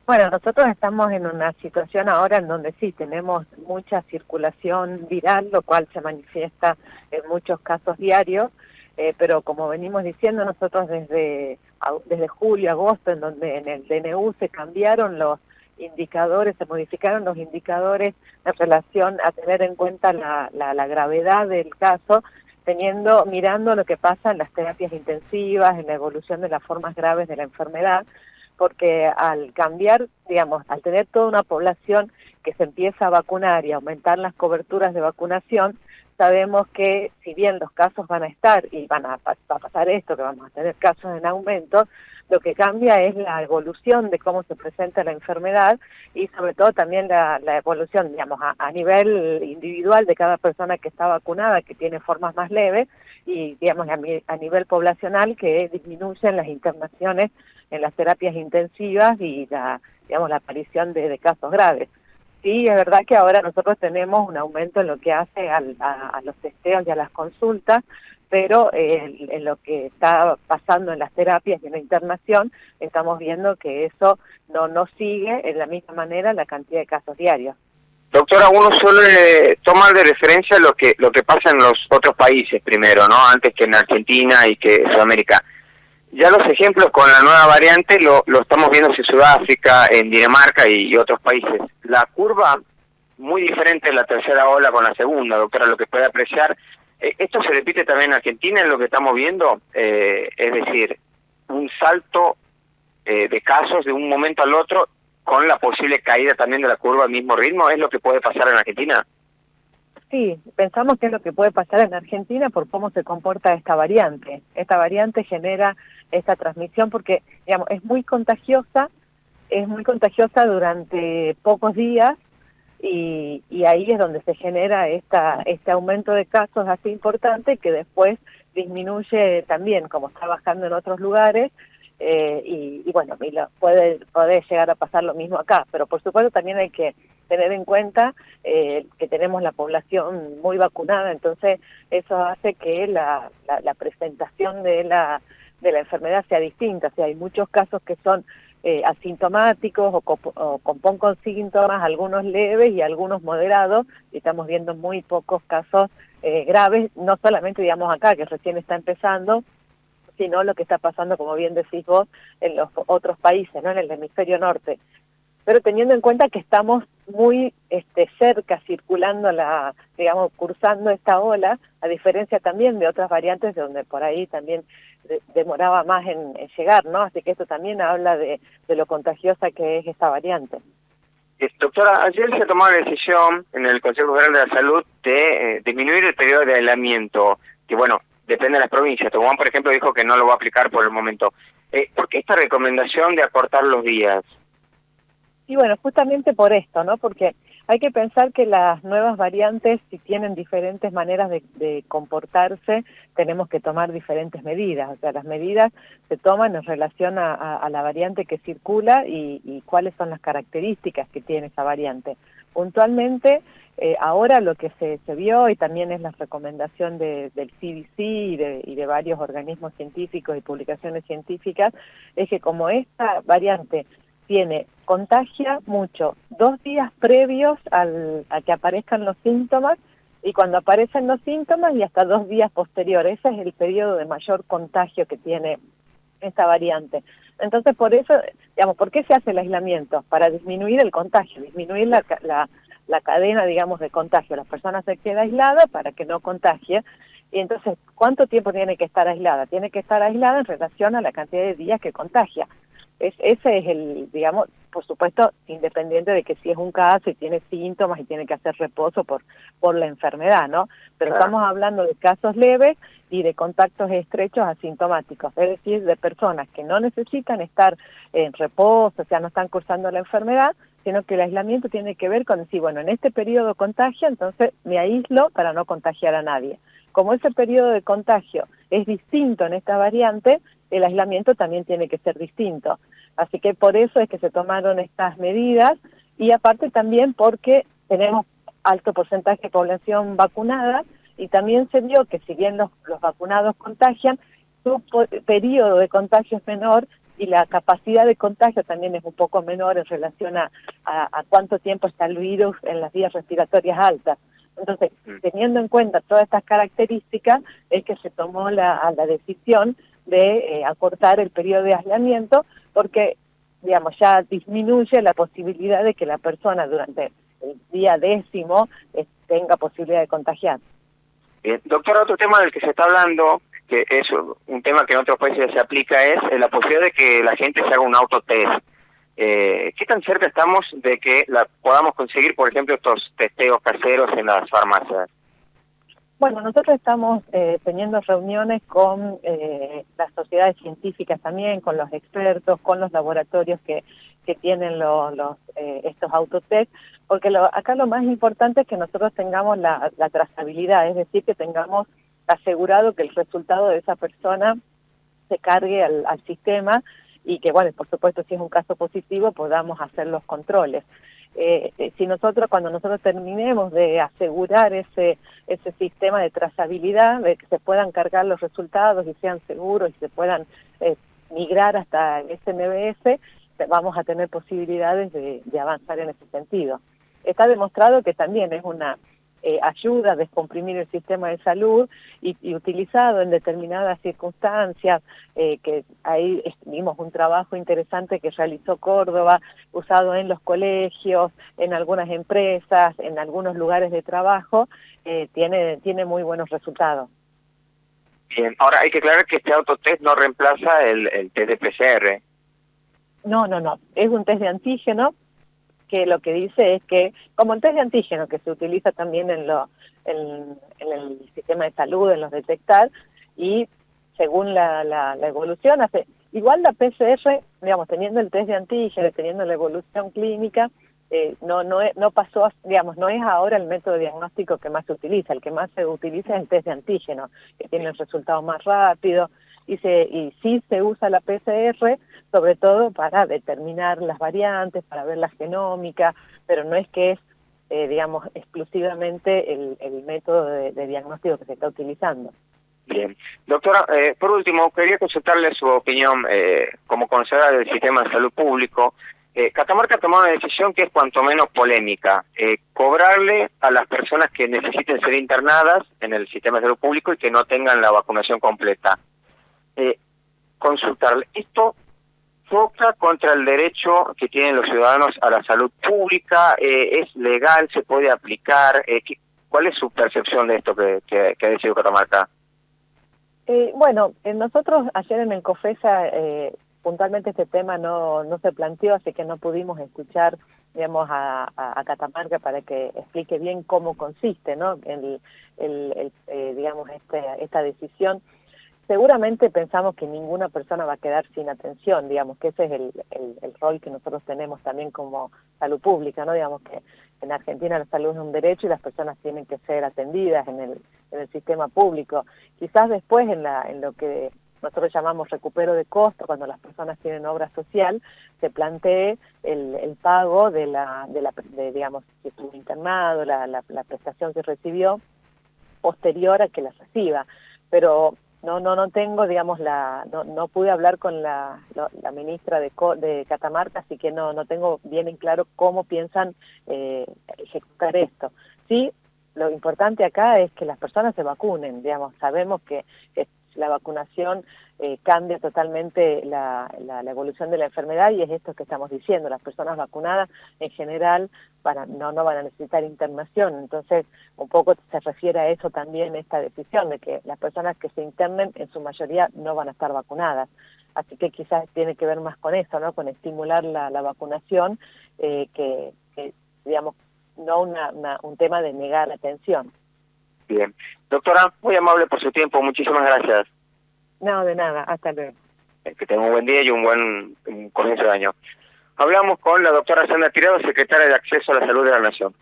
Bueno, nosotros estamos en una situación ahora en donde sí tenemos mucha circulación viral, lo cual se manifiesta en muchos casos diarios, pero como venimos diciendo nosotros desde julio, agosto, en donde en el DNU se cambiaron los indicadores, se modificaron los indicadores en relación a tener en cuenta la gravedad del caso, mirando lo que pasa en las terapias intensivas, en la evolución de las formas graves de la enfermedad, porque al cambiar, digamos, al tener toda una población que se empieza a vacunar y aumentar las coberturas de vacunación, sabemos que si bien los casos van a estar y va a pasar esto, que vamos a tener casos en aumento, lo que cambia es la evolución de cómo se presenta la enfermedad y sobre todo también la evolución, digamos, a nivel individual de cada persona que está vacunada, que tiene formas más leves, y digamos a nivel poblacional que disminuyen las internaciones en las terapias intensivas y digamos, la aparición de casos graves. Sí, es verdad que ahora nosotros tenemos un aumento en lo que hace a los testeos y a las consultas, pero en lo que está pasando en las terapias y en la internación, estamos viendo que eso no sigue en la misma manera la cantidad de casos diarios. Doctora, uno suele tomar de referencia lo que pasa en los otros países primero, ¿no? Antes que en Argentina y que en Sudamérica. Ya los ejemplos con la nueva variante lo estamos viendo en Sudáfrica, en Dinamarca y otros países. La curva muy diferente en la tercera ola con la segunda, doctora, lo que puede apreciar. ¿Esto se repite también en Argentina en lo que estamos viendo? Es decir, un salto de casos de un momento al otro con la posible caída también de la curva al mismo ritmo, ¿es lo que puede pasar en Argentina? Sí, pensamos que es lo que puede pasar en Argentina por cómo se comporta esta variante. Esta variante genera esta transmisión porque, digamos, es muy contagiosa durante pocos días y ahí es donde se genera este aumento de casos así importante que después disminuye también, como está bajando en otros lugares, y bueno, puede llegar a pasar lo mismo acá, pero por supuesto también hay que tener en cuenta que tenemos la población muy vacunada, entonces eso hace que la presentación de la enfermedad sea distinta, o sea, hay muchos casos que son asintomáticos o con pocos síntomas, algunos leves y algunos moderados, y estamos viendo muy pocos casos graves, no solamente digamos acá, que recién está empezando, sino lo que está pasando, como bien decís vos, en los otros países, ¿no? En el hemisferio norte. Pero teniendo en cuenta que estamos muy cerca, circulando digamos, cursando esta ola, a diferencia también de otras variantes donde por ahí también demoraba más en llegar, ¿no? Así que esto también habla de lo contagiosa que es esta variante. Doctora, ayer se tomó la decisión en el Consejo Federal de la Salud de disminuir el periodo de aislamiento, que bueno, depende de las provincias. Tucumán, por ejemplo, dijo que no lo va a aplicar por el momento. ¿Por qué esta recomendación de acortar los días? Y bueno, justamente por esto, ¿no? Porque hay que pensar que las nuevas variantes, si tienen diferentes maneras de comportarse, tenemos que tomar diferentes medidas. O sea, las medidas se toman en relación a la variante que circula y cuáles son las características que tiene esa variante. Puntualmente, ahora lo que se vio, y también es la recomendación del CDC y de varios organismos científicos y publicaciones científicas, es que como esta variante contagia mucho 2 días previos a que aparezcan los síntomas y cuando aparecen los síntomas y hasta 2 días posteriores. Ese es el periodo de mayor contagio que tiene esta variante. Entonces, por eso, digamos, ¿por qué se hace el aislamiento? Para disminuir el contagio, disminuir la cadena, digamos, de contagio. La persona se queda aislada para que no contagie. Y entonces, ¿cuánto tiempo tiene que estar aislada? Tiene que estar aislada en relación a la cantidad de días que contagia. Ese es el, digamos, por supuesto, independiente de que si es un caso y tiene síntomas y tiene que hacer reposo por la enfermedad, ¿no? Pero estamos hablando de casos leves y de contactos estrechos asintomáticos, es decir, de personas que no necesitan estar en reposo, o sea, no están cursando la enfermedad, sino que el aislamiento tiene que ver con decir, bueno, en este periodo contagio, entonces me aíslo para no contagiar a nadie. Como ese periodo de contagio es distinto en esta variante, el aislamiento también tiene que ser distinto. Así que por eso es que se tomaron estas medidas y aparte también porque tenemos alto porcentaje de población vacunada y también se vio que si bien los vacunados contagian, su periodo de contagio es menor y la capacidad de contagio también es un poco menor en relación a cuánto tiempo está el virus en las vías respiratorias altas. Entonces, teniendo en cuenta todas estas características, es que se tomó la decisión de acortar el periodo de aislamiento, porque, digamos, ya disminuye la posibilidad de que la persona durante el día 10º tenga posibilidad de contagiar. Bien. Doctora, otro tema del que se está hablando, que es un tema que en otros países ya se aplica, es la posibilidad de que la gente se haga un autotest. ¿Qué tan cerca estamos de que podamos conseguir, por ejemplo, estos testeos caseros en las farmacias? Bueno, nosotros estamos teniendo reuniones con las sociedades científicas también, con los expertos, con los laboratorios que tienen estos autotest, porque acá lo más importante es que nosotros tengamos la trazabilidad, es decir, que tengamos asegurado que el resultado de esa persona se cargue al sistema y que, bueno, por supuesto, si es un caso positivo, podamos hacer los controles. Cuando nosotros terminemos de asegurar ese sistema de trazabilidad, de que se puedan cargar los resultados y sean seguros y se puedan migrar hasta el SNBS, vamos a tener posibilidades de avanzar en ese sentido. Está demostrado que también es una ayuda a descomprimir el sistema de salud y utilizado en determinadas circunstancias, que ahí vimos un trabajo interesante que realizó Córdoba, usado en los colegios, en algunas empresas, en algunos lugares de trabajo, tiene muy buenos resultados. Bien, ahora hay que aclarar que este autotest no reemplaza el test de PCR. No, es un test de antígeno, que lo que dice es que, como el test de antígeno que se utiliza también en el sistema de salud, en los detectar, y según la evolución, igual la PCR, digamos, teniendo el test de antígeno, teniendo la evolución clínica, no pasó, digamos, no es ahora el método diagnóstico que más se utiliza. El que más se utiliza es el test de antígeno, que tiene el resultado más rápido, y sí se usa la PCR, sobre todo para determinar las variantes, para ver la genómica, pero no es que es, digamos, exclusivamente el método de diagnóstico que se está utilizando. Bien. Doctora, por último, quería consultarle su opinión como conocedora del sistema de salud público. Catamarca ha tomado una decisión que es cuanto menos polémica, cobrarle a las personas que necesiten ser internadas en el sistema de salud público y que no tengan la vacunación completa. Consultarle, ¿esto choca contra el derecho que tienen los ciudadanos a la salud pública? ¿Es legal? ¿Se puede aplicar? ¿Cuál es su percepción de esto que ha decidido Catamarca? Bueno, nosotros ayer en Encofesa puntualmente este tema no se planteó, así que no pudimos escuchar, digamos, a Catamarca para que explique bien cómo consiste, ¿no? Digamos, esta decisión. Seguramente pensamos que ninguna persona va a quedar sin atención, digamos, que ese es el rol que nosotros tenemos también como salud pública, ¿no? Digamos que en Argentina la salud es un derecho y las personas tienen que ser atendidas en el sistema público. Quizás después en lo que nosotros llamamos recupero de costo, cuando las personas tienen obra social, se plantee el pago de digamos, si estuvo internado, la prestación que recibió posterior a que la reciba. Pero no tengo, digamos, no pude hablar con la ministra de Catamarca, así que no tengo bien en claro cómo piensan ejecutar esto. Sí, lo importante acá es que las personas se vacunen, digamos, sabemos que la vacunación cambia totalmente la evolución de la enfermedad y es esto que estamos diciendo, las personas vacunadas en general no van a necesitar internación, entonces un poco se refiere a eso también esta decisión de que las personas que se internen en su mayoría no van a estar vacunadas, así que quizás tiene que ver más con eso, ¿no? Con estimular la vacunación, que digamos, no un tema de negar atención. Bien. Doctora, muy amable por su tiempo, muchísimas gracias. No, de nada, hasta luego. Que tenga un buen día y un buen comienzo de año. Hablamos con la doctora Sandra Tirado, secretaria de Acceso a la Salud de la Nación.